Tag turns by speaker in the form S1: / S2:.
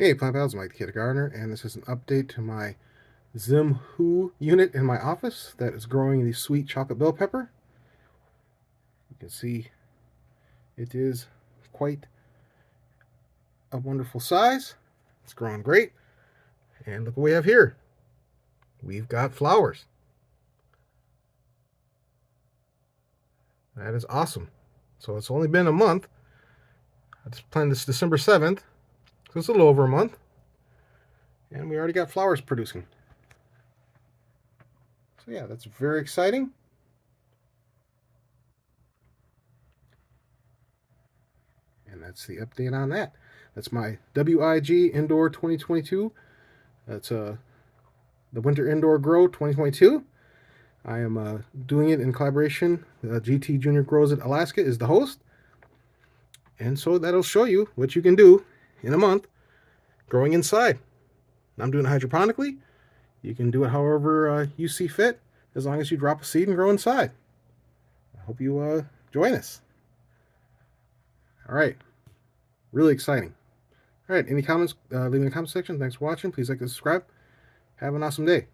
S1: Hey Plant Pals, Mike the Kid Gardener, and this is an update to my Zimhu unit in my office that is growing the sweet chocolate bell pepper. You can see it is quite a wonderful size. It's growing great. And look what we have here. We've got flowers. That is awesome. So it's only been a month. I just planted this December 7th, so it's a little over a month. And we already got flowers producing. So yeah, that's very exciting. And that's the update on that. That's my WIG Indoor 2022. That's the Winter Indoor Grow 2022. I am doing it in collaboration. GT Junior Grows It Alaska is the host. And so that'll show you what you can do in a month growing inside. I'm doing it hydroponically. You can do it however you see fit, as long as you drop a seed and grow inside. I hope you join us. All right. Really exciting. All right. Any comments? Leave in the comment section. Thanks for watching. Please like and subscribe. Have an awesome day.